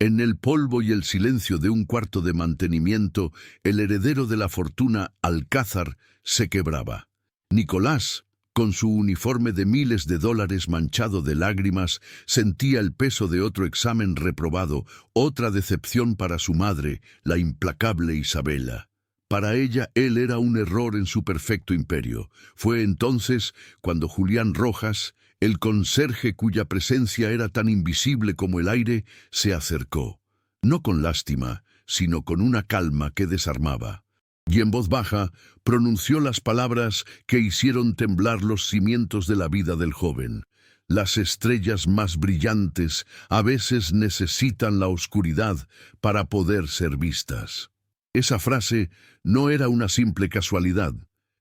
En el polvo y el silencio de un cuarto de mantenimiento, el heredero de la fortuna, Alcázar, se quebraba. Nicolás, con su uniforme de miles de dólares manchado de lágrimas, sentía el peso de otro examen reprobado, otra decepción para su madre, la implacable Isabela. Para ella, él era un error en su perfecto imperio. Fue entonces cuando Julián Rojas, el conserje cuya presencia era tan invisible como el aire, se acercó. No con lástima, sino con una calma que desarmaba. Y en voz baja pronunció las palabras que hicieron temblar los cimientos de la vida del joven. Las estrellas más brillantes a veces necesitan la oscuridad para poder ser vistas. Esa frase no era una simple casualidad,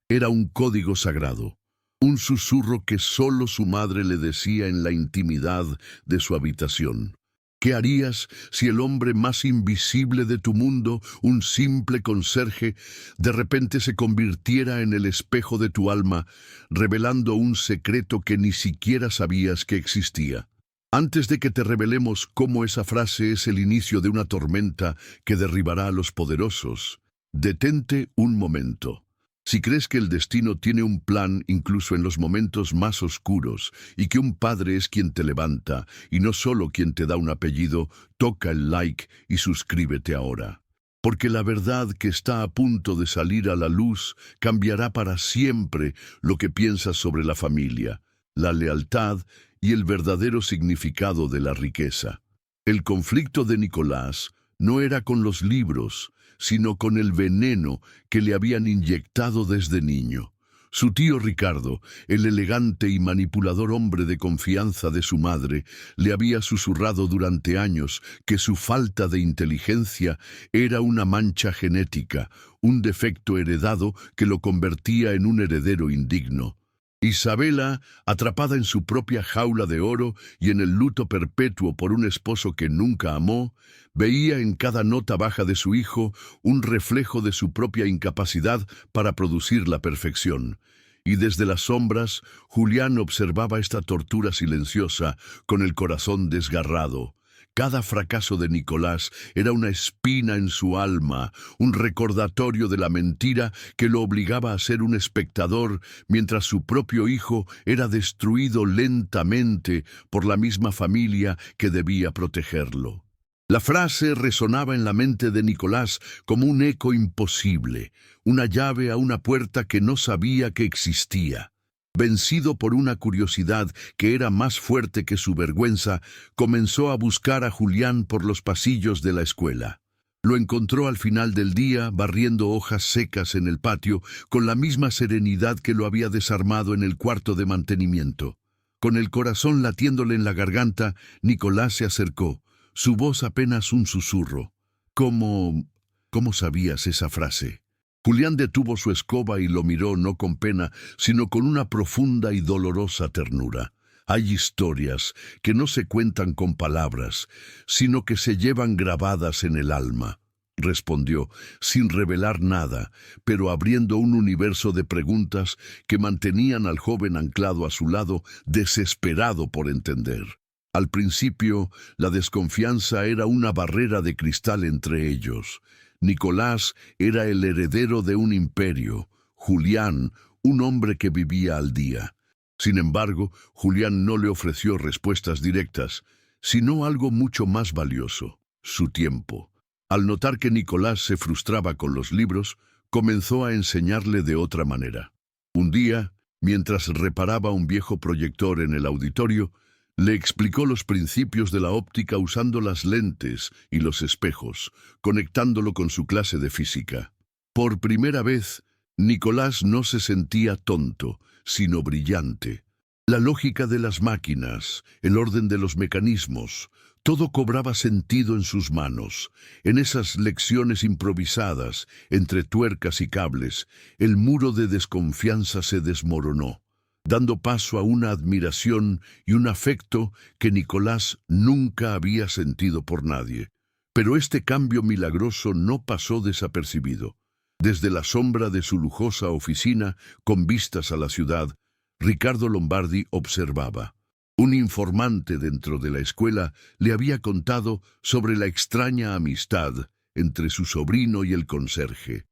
era un código sagrado, un susurro que solo su madre le decía en la intimidad de su habitación. ¿Qué harías si el hombre más invisible de tu mundo, un simple conserje, de repente se convirtiera en el espejo de tu alma, revelando un secreto que ni siquiera sabías que existía? Antes de que te revelemos cómo esa frase es el inicio de una tormenta que derribará a los poderosos, detente un momento. Si crees que el destino tiene un plan incluso en los momentos más oscuros y que un padre es quien te levanta y no solo quien te da un apellido, toca el like y suscríbete ahora. Porque la verdad que está a punto de salir a la luz cambiará para siempre lo que piensas sobre la familia, la lealtad y el verdadero significado de la riqueza. El conflicto de Nicolás no era con los libros, sino con el veneno que le habían inyectado desde niño. Su tío Ricardo, el elegante y manipulador hombre de confianza de su madre, le había susurrado durante años que su falta de inteligencia era una mancha genética, un defecto heredado que lo convertía en un heredero indigno. Isabela, atrapada en su propia jaula de oro y en el luto perpetuo por un esposo que nunca amó, veía en cada nota baja de su hijo un reflejo de su propia incapacidad para producir la perfección. Y desde las sombras, Julián observaba esta tortura silenciosa con el corazón desgarrado. Cada fracaso de Nicolás era una espina en su alma, un recordatorio de la mentira que lo obligaba a ser un espectador, mientras su propio hijo era destruido lentamente por la misma familia que debía protegerlo. La frase resonaba en la mente de Nicolás como un eco imposible, una llave a una puerta que no sabía que existía. Vencido por una curiosidad que era más fuerte que su vergüenza, comenzó a buscar a Julián por los pasillos de la escuela. Lo encontró al final del día, barriendo hojas secas en el patio, con la misma serenidad que lo había desarmado en el cuarto de mantenimiento. Con el corazón latiéndole en la garganta, Nicolás se acercó, su voz apenas un susurro. ¿Cómo sabías esa frase? Julián detuvo su escoba y lo miró no con pena, sino con una profunda y dolorosa ternura. Hay historias que no se cuentan con palabras, sino que se llevan grabadas en el alma, respondió, sin revelar nada, pero abriendo un universo de preguntas que mantenían al joven anclado a su lado, desesperado por entender. Al principio, la desconfianza era una barrera de cristal entre ellos. Nicolás era el heredero de un imperio, Julián, un hombre que vivía al día. Sin embargo, Julián no le ofreció respuestas directas, sino algo mucho más valioso, su tiempo. Al notar que Nicolás se frustraba con los libros, comenzó a enseñarle de otra manera. Un día, mientras reparaba un viejo proyector en el auditorio, le explicó los principios de la óptica usando las lentes y los espejos, conectándolo con su clase de física. Por primera vez, Nicolás no se sentía tonto, sino brillante. La lógica de las máquinas, el orden de los mecanismos, todo cobraba sentido en sus manos. En esas lecciones improvisadas, entre tuercas y cables, el muro de desconfianza se desmoronó, dando paso a una admiración y un afecto que Nicolás nunca había sentido por nadie. Pero este cambio milagroso no pasó desapercibido. Desde la sombra de su lujosa oficina, con vistas a la ciudad, Ricardo Lombardi observaba. Un informante dentro de la escuela le había contado sobre la extraña amistad entre su sobrino y el conserje.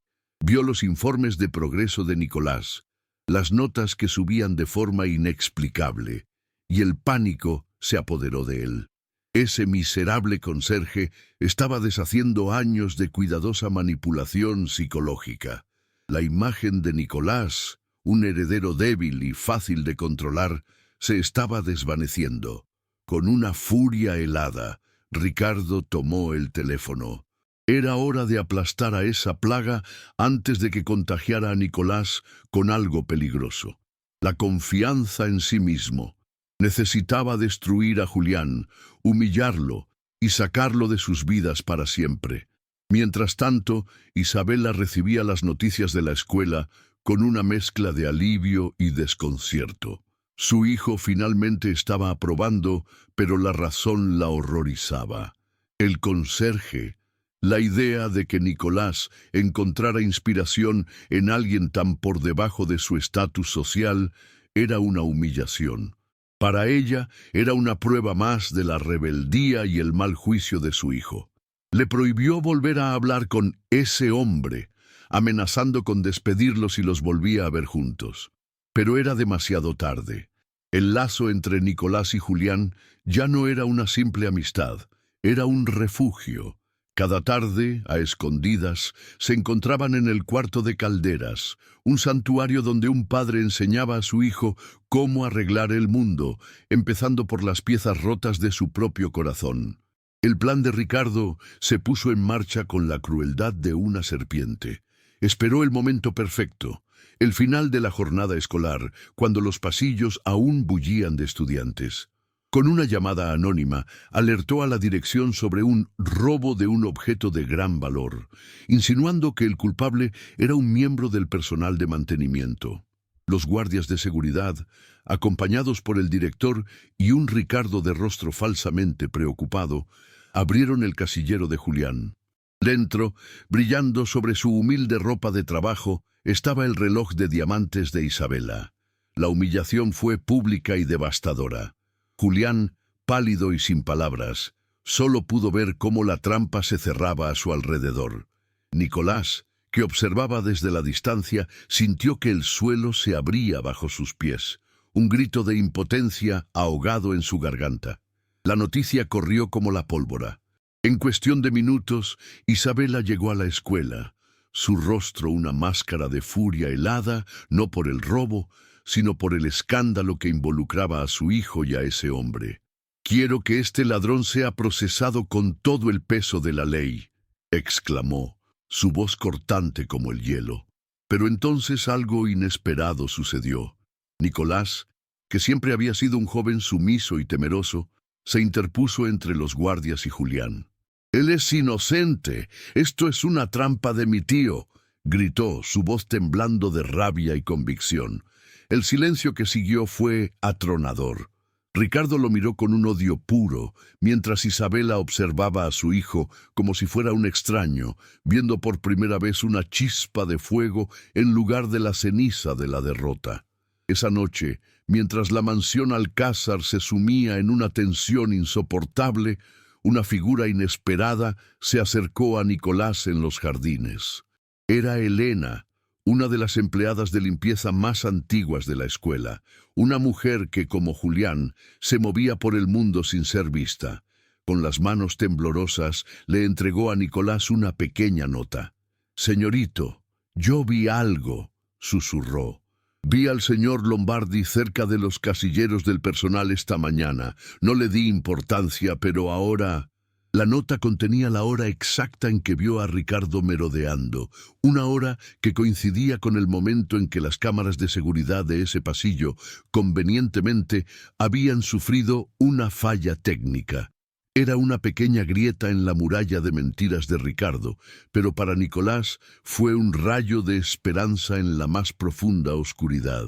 Vio los informes de progreso de Nicolás, las notas que subían de forma inexplicable, y el pánico se apoderó de él. Ese miserable conserje estaba deshaciendo años de cuidadosa manipulación psicológica. La imagen de Nicolás, un heredero débil y fácil de controlar, se estaba desvaneciendo. Con una furia helada, Ricardo tomó el teléfono. Era hora de aplastar a esa plaga antes de que contagiara a Nicolás con algo peligroso. La confianza en sí mismo. Necesitaba destruir a Julián, humillarlo y sacarlo de sus vidas para siempre. Mientras tanto, Isabela recibía las noticias de la escuela con una mezcla de alivio y desconcierto. Su hijo finalmente estaba aprobando, pero la razón la horrorizaba. El conserje, la idea de que Nicolás encontrara inspiración en alguien tan por debajo de su estatus social, era una humillación. Para ella era una prueba más de la rebeldía y el mal juicio de su hijo. Le prohibió volver a hablar con ese hombre, amenazando con despedirlos si los volvía a ver juntos. Pero era demasiado tarde. El lazo entre Nicolás y Julián ya no era una simple amistad, era un refugio. Cada tarde, a escondidas, se encontraban en el cuarto de Calderas, un santuario donde un padre enseñaba a su hijo cómo arreglar el mundo, empezando por las piezas rotas de su propio corazón. El plan de Ricardo se puso en marcha con la crueldad de una serpiente. Esperó el momento perfecto, el final de la jornada escolar, cuando los pasillos aún bullían de estudiantes. Con una llamada anónima, alertó a la dirección sobre un robo de un objeto de gran valor, insinuando que el culpable era un miembro del personal de mantenimiento. Los guardias de seguridad, acompañados por el director y un Ricardo de rostro falsamente preocupado, abrieron el casillero de Julián. Dentro, brillando sobre su humilde ropa de trabajo, estaba el reloj de diamantes de Isabela. La humillación fue pública y devastadora. Julián, pálido y sin palabras, solo pudo ver cómo la trampa se cerraba a su alrededor. Nicolás, que observaba desde la distancia, sintió que el suelo se abría bajo sus pies, un grito de impotencia ahogado en su garganta. La noticia corrió como la pólvora. En cuestión de minutos, Isabela llegó a la escuela, su rostro una máscara de furia helada, no por el robo, sino por el escándalo que involucraba a su hijo y a ese hombre. «Quiero que este ladrón sea procesado con todo el peso de la ley», exclamó, su voz cortante como el hielo. Pero entonces algo inesperado sucedió. Nicolás, que siempre había sido un joven sumiso y temeroso, se interpuso entre los guardias y Julián. «Él es inocente. Esto es una trampa de mi tío», gritó, su voz temblando de rabia y convicción. El silencio que siguió fue atronador. Ricardo lo miró con un odio puro, mientras Isabela observaba a su hijo como si fuera un extraño, viendo por primera vez una chispa de fuego en lugar de la ceniza de la derrota. Esa noche, mientras la mansión Alcázar se sumía en una tensión insoportable, una figura inesperada se acercó a Nicolás en los jardines. Era Elena, una de las empleadas de limpieza más antiguas de la escuela, una mujer que, como Julián, se movía por el mundo sin ser vista. Con las manos temblorosas, le entregó a Nicolás una pequeña nota. «Señorito, yo vi algo», susurró. «Vi al señor Lombardi cerca de los casilleros del personal esta mañana. No le di importancia, pero ahora...» La nota contenía la hora exacta en que vio a Ricardo merodeando, una hora que coincidía con el momento en que las cámaras de seguridad de ese pasillo, convenientemente, habían sufrido una falla técnica. Era una pequeña grieta en la muralla de mentiras de Ricardo, pero para Nicolás fue un rayo de esperanza en la más profunda oscuridad.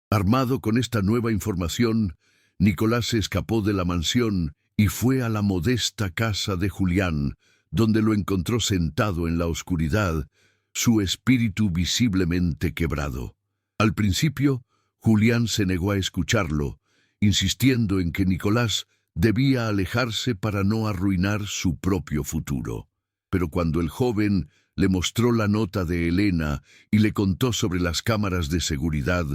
Armado con esta nueva información, Nicolás se escapó de la mansión y fue a la modesta casa de Julián, donde lo encontró sentado en la oscuridad, su espíritu visiblemente quebrado. Al principio, Julián se negó a escucharlo, insistiendo en que Nicolás debía alejarse para no arruinar su propio futuro. Pero cuando el joven le mostró la nota de Elena y le contó sobre las cámaras de seguridad,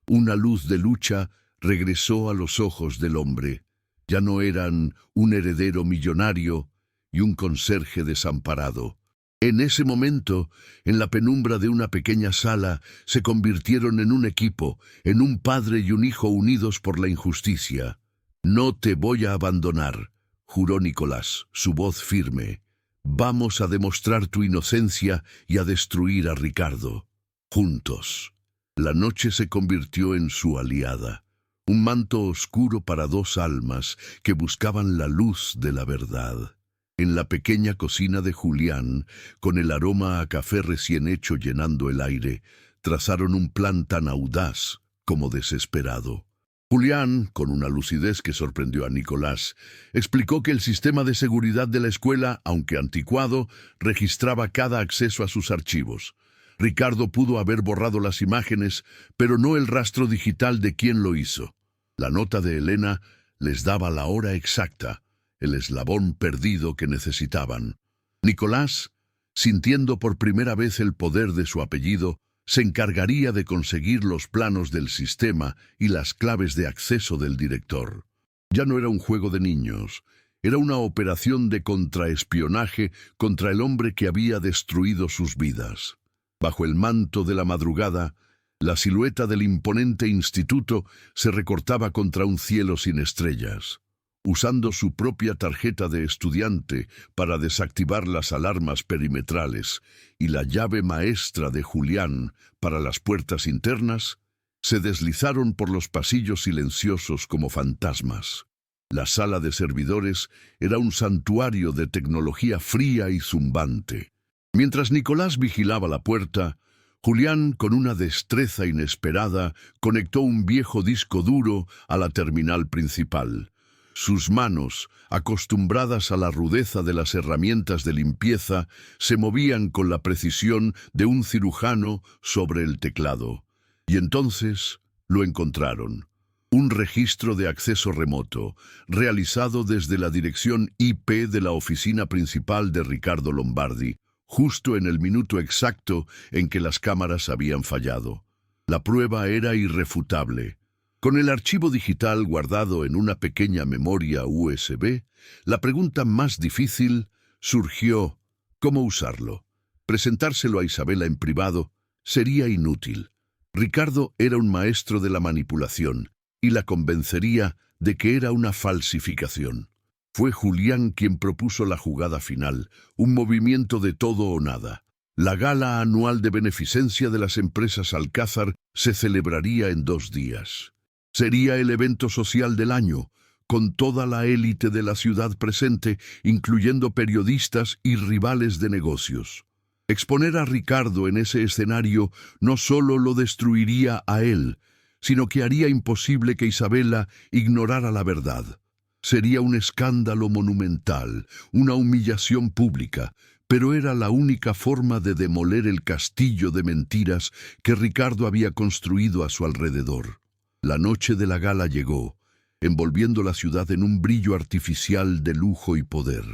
una luz de lucha regresó a los ojos del hombre. Ya no eran un heredero millonario y un conserje desamparado. En ese momento, en la penumbra de una pequeña sala, se convirtieron en un equipo, en un padre y un hijo unidos por la injusticia. «No te voy a abandonar», juró Nicolás, su voz firme. «Vamos a demostrar tu inocencia y a destruir a Ricardo. Juntos». La noche se convirtió en su aliada, un manto oscuro para dos almas que buscaban la luz de la verdad. En la pequeña cocina de Julián, con el aroma a café recién hecho llenando el aire, trazaron un plan tan audaz como desesperado. Julián, con una lucidez que sorprendió a Nicolás, explicó que el sistema de seguridad de la escuela, aunque anticuado, registraba cada acceso a sus archivos. Ricardo pudo haber borrado las imágenes, pero no el rastro digital de quién lo hizo. La nota de Elena les daba la hora exacta, el eslabón perdido que necesitaban. Nicolás, sintiendo por primera vez el poder de su apellido, se encargaría de conseguir los planos del sistema y las claves de acceso del director. Ya no era un juego de niños, era una operación de contraespionaje contra el hombre que había destruido sus vidas. Bajo el manto de la madrugada, la silueta del imponente instituto se recortaba contra un cielo sin estrellas. Usando su propia tarjeta de estudiante para desactivar las alarmas perimetrales y la llave maestra de Julián para las puertas internas, se deslizaron por los pasillos silenciosos como fantasmas. La sala de servidores era un santuario de tecnología fría y zumbante. Mientras Nicolás vigilaba la puerta, Julián, con una destreza inesperada, conectó un viejo disco duro a la terminal principal. Sus manos, acostumbradas a la rudeza de las herramientas de limpieza, se movían con la precisión de un cirujano sobre el teclado. Y entonces lo encontraron. Un registro de acceso remoto, realizado desde la dirección IP de la oficina principal de Ricardo Lombardi, justo en el minuto exacto en que las cámaras habían fallado. La prueba era irrefutable. Con el archivo digital guardado en una pequeña memoria USB, la pregunta más difícil surgió: ¿cómo usarlo? Presentárselo a Isabela en privado sería inútil. Ricardo era un maestro de la manipulación y la convencería de que era una falsificación. Fue Julián quien propuso la jugada final, un movimiento de todo o nada. La gala anual de beneficencia de las empresas Alcázar se celebraría en 2 días. Sería el evento social del año, con toda la élite de la ciudad presente, incluyendo periodistas y rivales de negocios. Exponer a Ricardo en ese escenario no solo lo destruiría a él, sino que haría imposible que Isabela ignorara la verdad. Sería un escándalo monumental, una humillación pública, pero era la única forma de demoler el castillo de mentiras que Ricardo había construido a su alrededor. La noche de la gala llegó, envolviendo la ciudad en un brillo artificial de lujo y poder.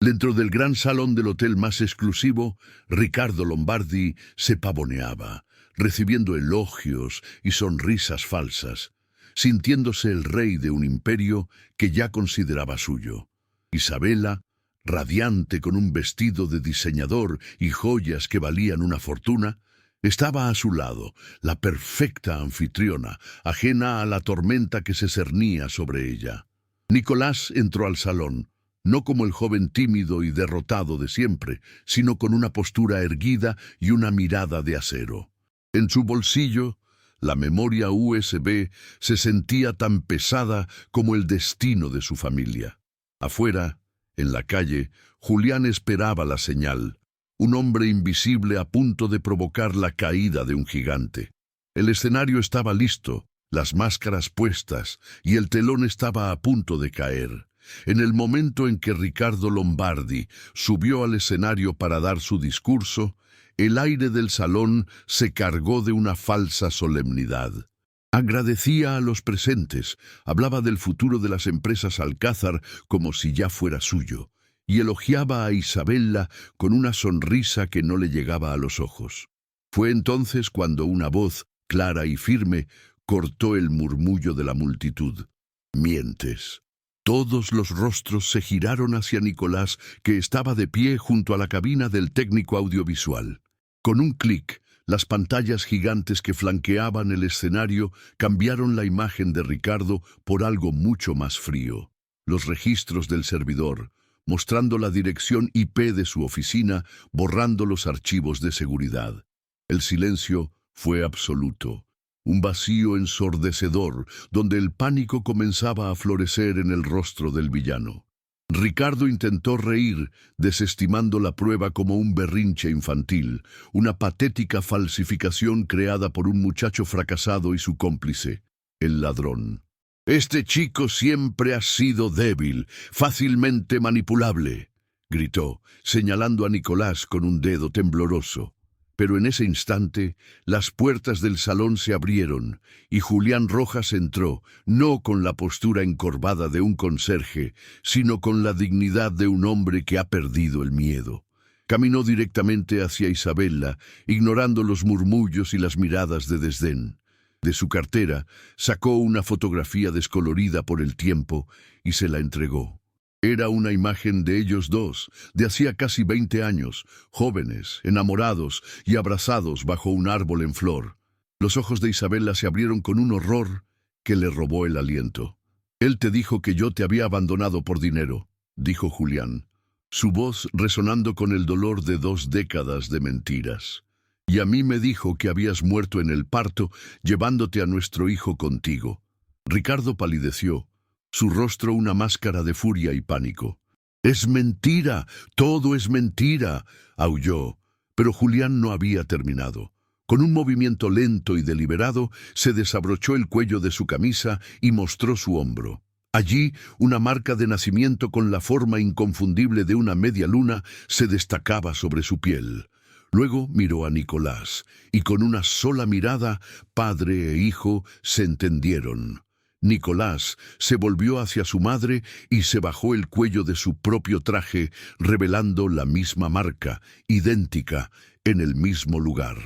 Dentro del gran salón del hotel más exclusivo, Ricardo Lombardi se pavoneaba, recibiendo elogios y sonrisas falsas, sintiéndose el rey de un imperio que ya consideraba suyo. Isabela, radiante con un vestido de diseñador y joyas que valían una fortuna, estaba a su lado, la perfecta anfitriona, ajena a la tormenta que se cernía sobre ella. Nicolás entró al salón, no como el joven tímido y derrotado de siempre, sino con una postura erguida y una mirada de acero. En su bolsillo, la memoria USB se sentía tan pesada como el destino de su familia. Afuera, en la calle, Julián esperaba la señal. Un hombre invisible a punto de provocar la caída de un gigante. El escenario estaba listo, las máscaras puestas, y el telón estaba a punto de caer. En el momento en que Ricardo Lombardi subió al escenario para dar su discurso, el aire del salón se cargó de una falsa solemnidad. Agradecía a los presentes, hablaba del futuro de las empresas Alcázar como si ya fuera suyo, y elogiaba a Isabella con una sonrisa que no le llegaba a los ojos. Fue entonces cuando una voz, clara y firme, cortó el murmullo de la multitud. «Mientes». Todos los rostros se giraron hacia Nicolás, que estaba de pie junto a la cabina del técnico audiovisual. Con un clic, las pantallas gigantes que flanqueaban el escenario cambiaron la imagen de Ricardo por algo mucho más frío. Los registros del servidor, mostrando la dirección IP de su oficina, borrando los archivos de seguridad. El silencio fue absoluto. Un vacío ensordecedor, donde el pánico comenzaba a florecer en el rostro del villano. Ricardo intentó reír, desestimando la prueba como un berrinche infantil, una patética falsificación creada por un muchacho fracasado y su cómplice, el ladrón. «Este chico siempre ha sido débil, fácilmente manipulable», gritó, señalando a Nicolás con un dedo tembloroso. Pero en ese instante, las puertas del salón se abrieron y Julián Rojas entró, no con la postura encorvada de un conserje, sino con la dignidad de un hombre que ha perdido el miedo. Caminó directamente hacia Isabella, ignorando los murmullos y las miradas de desdén. De su cartera, sacó una fotografía descolorida por el tiempo y se la entregó. Era una imagen de ellos dos, de hacía casi 20 años, jóvenes, enamorados y abrazados bajo un árbol en flor. Los ojos de Isabella se abrieron con un horror que le robó el aliento. «Él te dijo que yo te había abandonado por dinero», dijo Julián, su voz resonando con el dolor de 2 décadas de mentiras. «Y a mí me dijo que habías muerto en el parto, llevándote a nuestro hijo contigo». Ricardo palideció, su rostro una máscara de furia y pánico. «Es mentira, todo es mentira», aulló, pero Julián no había terminado. Con un movimiento lento y deliberado, se desabrochó el cuello de su camisa y mostró su hombro. Allí, una marca de nacimiento con la forma inconfundible de una media luna se destacaba sobre su piel. Luego miró a Nicolás, y con una sola mirada, padre e hijo se entendieron. Nicolás se volvió hacia su madre y se bajó el cuello de su propio traje, revelando la misma marca, idéntica, en el mismo lugar.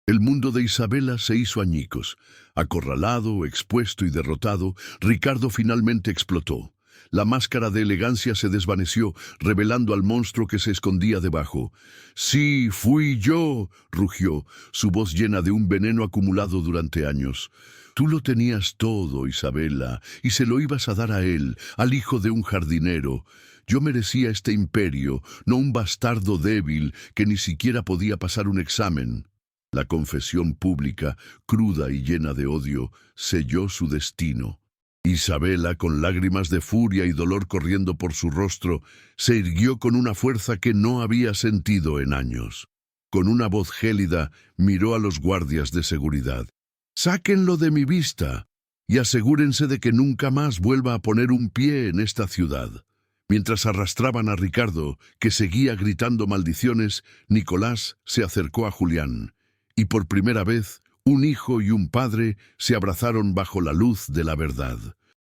El mundo de Isabella se hizo añicos. Acorralado, expuesto y derrotado, Ricardo finalmente explotó. La máscara de elegancia se desvaneció, revelando al monstruo que se escondía debajo. «Sí, fui yo», rugió, su voz llena de un veneno acumulado durante años. «Tú lo tenías todo, Isabella, y se lo ibas a dar a él, al hijo de un jardinero. Yo merecía este imperio, no un bastardo débil que ni siquiera podía pasar un examen». La confesión pública, cruda y llena de odio, selló su destino. Isabella, con lágrimas de furia y dolor corriendo por su rostro, se irguió con una fuerza que no había sentido en años. Con una voz gélida, miró a los guardias de seguridad. «Sáquenlo de mi vista y asegúrense de que nunca más vuelva a poner un pie en esta ciudad». Mientras arrastraban a Ricardo, que seguía gritando maldiciones, Nicolás se acercó a Julián, y por primera vez, un hijo y un padre se abrazaron bajo la luz de la verdad.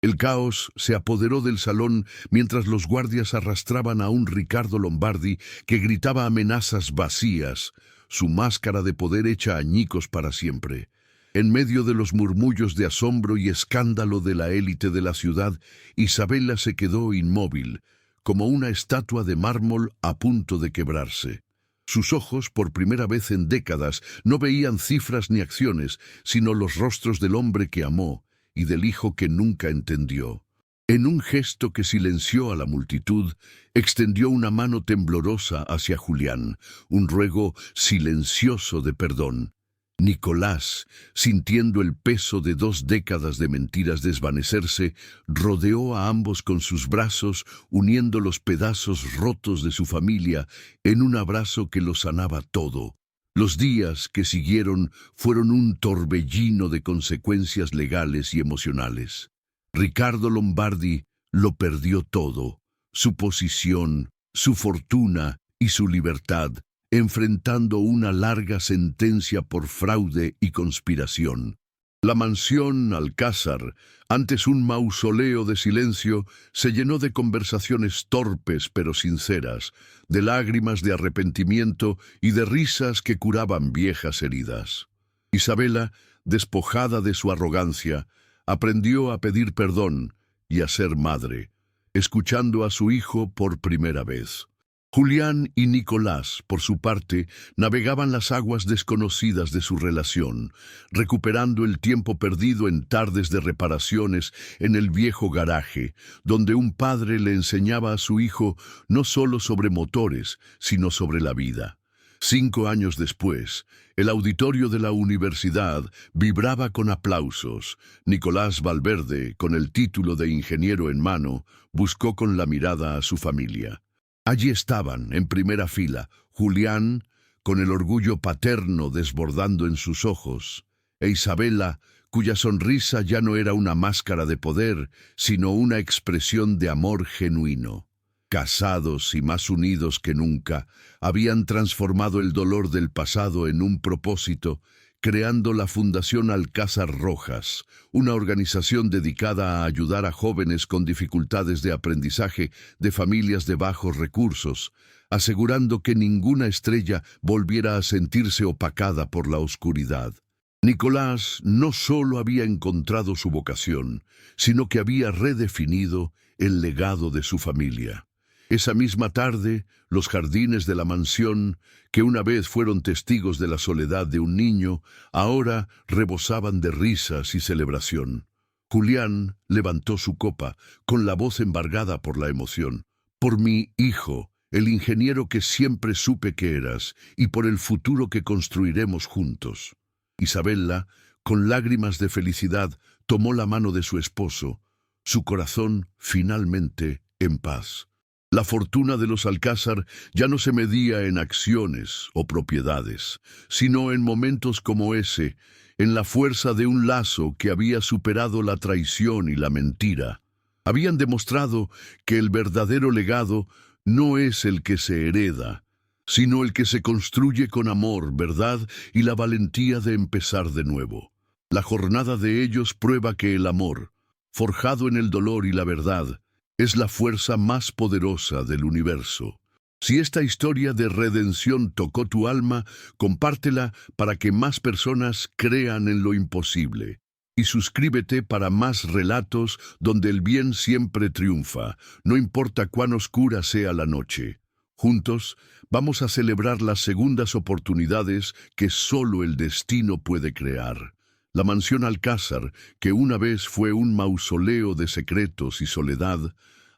El caos se apoderó del salón mientras los guardias arrastraban a un Ricardo Lombardi que gritaba amenazas vacías, su máscara de poder hecha añicos para siempre. En medio de los murmullos de asombro y escándalo de la élite de la ciudad, Isabella se quedó inmóvil, como una estatua de mármol a punto de quebrarse. Sus ojos, por primera vez en décadas, no veían cifras ni acciones, sino los rostros del hombre que amó y del hijo que nunca entendió. En un gesto que silenció a la multitud, extendió una mano temblorosa hacia Julián, un ruego silencioso de perdón. Nicolás, sintiendo el peso de 2 décadas de mentiras desvanecerse, rodeó a ambos con sus brazos, uniendo los pedazos rotos de su familia en un abrazo que lo sanaba todo. Los días que siguieron fueron un torbellino de consecuencias legales y emocionales. Ricardo Lombardi lo perdió todo, su posición, su fortuna y su libertad, enfrentando una larga sentencia por fraude y conspiración. La mansión Alcázar, antes un mausoleo de silencio, se llenó de conversaciones torpes pero sinceras, de lágrimas de arrepentimiento y de risas que curaban viejas heridas. Isabela, despojada de su arrogancia, aprendió a pedir perdón y a ser madre, escuchando a su hijo por primera vez. Julián y Nicolás, por su parte, navegaban las aguas desconocidas de su relación, recuperando el tiempo perdido en tardes de reparaciones en el viejo garaje, donde un padre le enseñaba a su hijo no solo sobre motores, sino sobre la vida. 5 años después, el auditorio de la universidad vibraba con aplausos. Nicolás Valverde, con el título de ingeniero en mano, buscó con la mirada a su familia. Allí estaban, en primera fila, Julián, con el orgullo paterno desbordando en sus ojos, e Isabela, cuya sonrisa ya no era una máscara de poder, sino una expresión de amor genuino. Casados y más unidos que nunca, habían transformado el dolor del pasado en un propósito, creando la Fundación Alcázar Rojas, una organización dedicada a ayudar a jóvenes con dificultades de aprendizaje de familias de bajos recursos, asegurando que ninguna estrella volviera a sentirse opacada por la oscuridad. Nicolás no solo había encontrado su vocación, sino que había redefinido el legado de su familia. Esa misma tarde, los jardines de la mansión, que una vez fueron testigos de la soledad de un niño, ahora rebosaban de risas y celebración. Julián levantó su copa, con la voz embargada por la emoción. Por mi hijo, el ingeniero que siempre supe que eras, y por el futuro que construiremos juntos. Isabela, con lágrimas de felicidad, tomó la mano de su esposo, su corazón finalmente en paz. La fortuna de los Alcázar ya no se medía en acciones o propiedades, sino en momentos como ese, en la fuerza de un lazo que había superado la traición y la mentira. Habían demostrado que el verdadero legado no es el que se hereda, sino el que se construye con amor, verdad y la valentía de empezar de nuevo. La jornada de ellos prueba que el amor, forjado en el dolor y la verdad, es la fuerza más poderosa del universo. Si esta historia de redención tocó tu alma, compártela para que más personas crean en lo imposible. Y suscríbete para más relatos donde el bien siempre triunfa, no importa cuán oscura sea la noche. Juntos vamos a celebrar las segundas oportunidades que solo el destino puede crear. La mansión Alcázar, que una vez fue un mausoleo de secretos y soledad,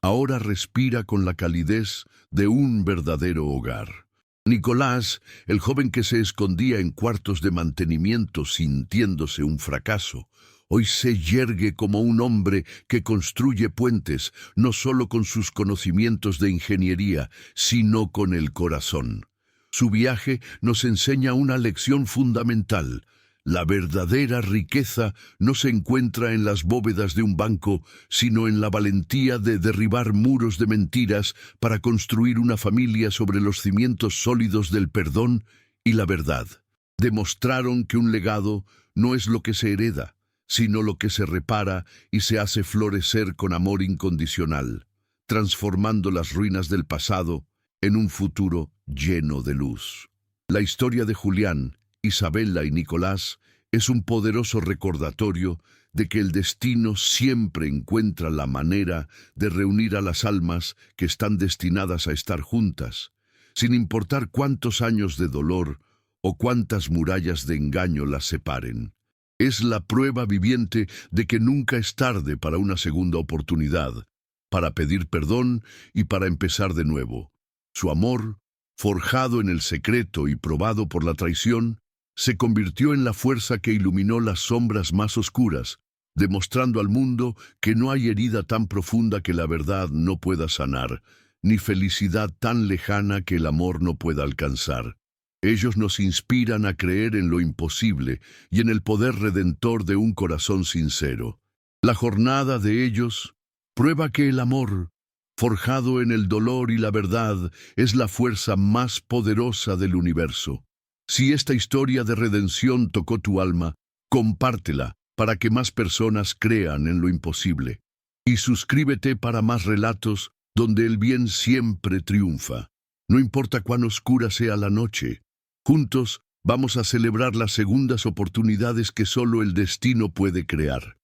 ahora respira con la calidez de un verdadero hogar. Nicolás, el joven que se escondía en cuartos de mantenimiento sintiéndose un fracaso, hoy se yergue como un hombre que construye puentes, no solo con sus conocimientos de ingeniería, sino con el corazón. Su viaje nos enseña una lección fundamental. La verdadera riqueza no se encuentra en las bóvedas de un banco, sino en la valentía de derribar muros de mentiras para construir una familia sobre los cimientos sólidos del perdón y la verdad. Demostraron que un legado no es lo que se hereda, sino lo que se repara y se hace florecer con amor incondicional, transformando las ruinas del pasado en un futuro lleno de luz. La historia de Julián, Isabela y Nicolás es un poderoso recordatorio de que el destino siempre encuentra la manera de reunir a las almas que están destinadas a estar juntas, sin importar cuántos años de dolor o cuántas murallas de engaño las separen. Es la prueba viviente de que nunca es tarde para una segunda oportunidad, para pedir perdón y para empezar de nuevo. Su amor, forjado en el secreto y probado por la traición, se convirtió en la fuerza que iluminó las sombras más oscuras, demostrando al mundo que no hay herida tan profunda que la verdad no pueda sanar, ni felicidad tan lejana que el amor no pueda alcanzar. Ellos nos inspiran a creer en lo imposible y en el poder redentor de un corazón sincero. La jornada de ellos prueba que el amor, forjado en el dolor y la verdad, es la fuerza más poderosa del universo. Si esta historia de redención tocó tu alma, compártela para que más personas crean en lo imposible. Y suscríbete para más relatos donde el bien siempre triunfa. No importa cuán oscura sea la noche, juntos vamos a celebrar las segundas oportunidades que solo el destino puede crear.